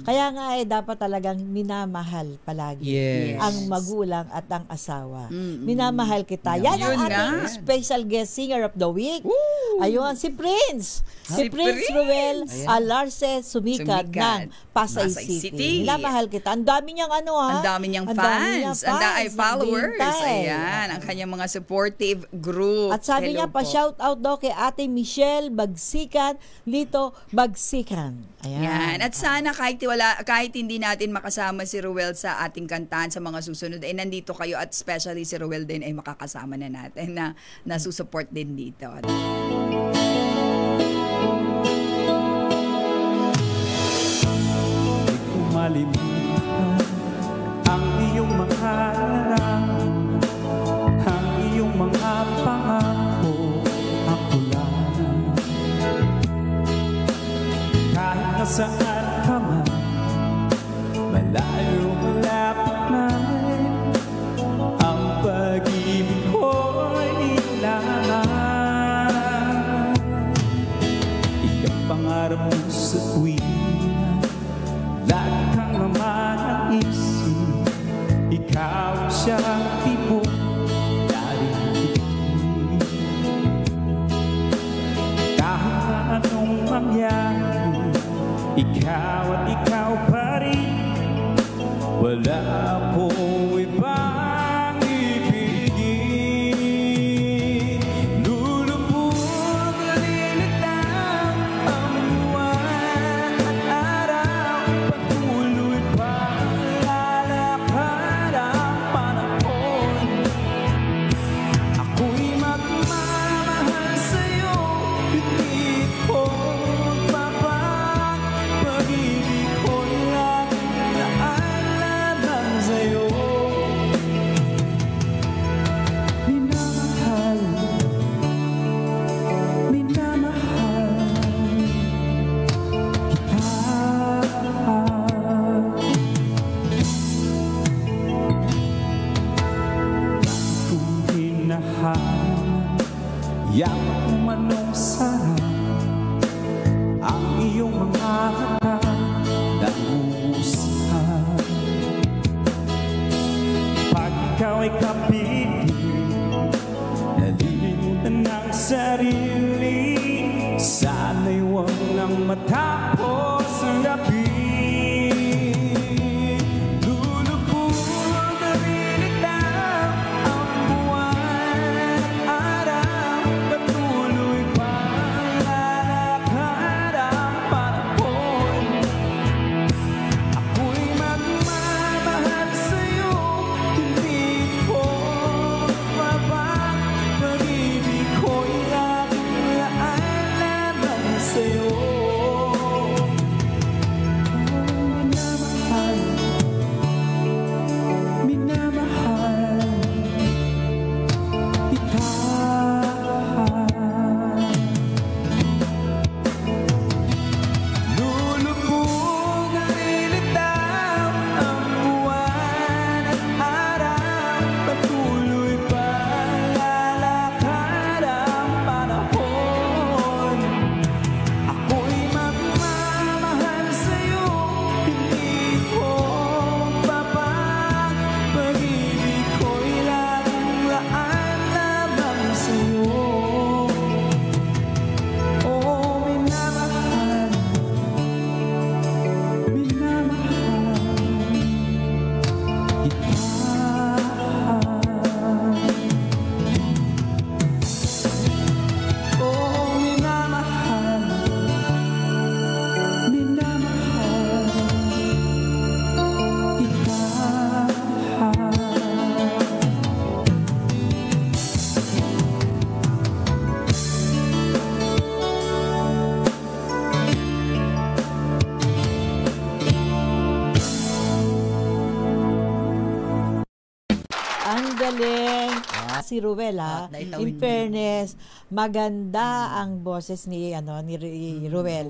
Kaya nga dapat talagang minamahal palagi ang magulang at ang asawa. Minamahal kita. Yan ang ating special guest singer of the week. Ayun, si Prince. Si Prince Ruel Alarce Sumikat ng Pasay City. Minamahal kita. Ang dami niyang Ang dami niyang fans. Ang dami followers. Ayan, ang kanyang mga supportive group. At sabi niya, pa-shout out daw kay Ate Michelle Bagsikan, Lito Bagsikan. Ayan. At sana kahit hindi natin makasama si Ruel sa ating kantahan sa mga susunod, nandito kayo at especially si Ruel din ay makakasama na natin na nasusupport din dito. Malimutan ang iyong mga larawan, ang iyong mga pangako, ako lang. Kahit nasaan ka man, malayo malapit na, ang pag-ibig ko'y ilangan. Ikaw pangarap mo sa tuwing lagi kang naman-isip, ikaw siyang tipo narinig. Kahit na anong mangyari, ikaw at ikaw pa rin, wala akong ibang ibigin. Lulubog na lilitaw ang buwan at araw, patuloy pa lalakad ang panahon. Ako'y magmamahal sa'yo, hindi ko magpapag, pag-ibig ko'y laging naaalaman sa'yo. Minamahal, minamahal kita. Kung hinahanap, yapak manong sarap, ang iyong mga mata nag-uusap. Pag ikaw ay kapiling, nalilimutan ng sarili, sana'y huwag nang matapos ang gabi. Lulubog na lilitaw ang buwan at araw, patuloy pa lalakad ang panahon. Ako'y magmamahal sa'yo, hindi ko mabag, pag-ibig ko'y laging laalaman sa'yo. Minamahal, minamahal kita. Lulubog na lilitaw ang buwan at araw, patuloy pa lalakad ang panahon. Ako'y magmamahal sa'yo, hindi ko papag, pag-ibig ko'y laging laalaman sa'yo. Oh, minamahal, minamahal kita. Oh, minamahal, minamahal kita. Ang galing. Si Ruel in fairness, maganda ang boses ni Ruel.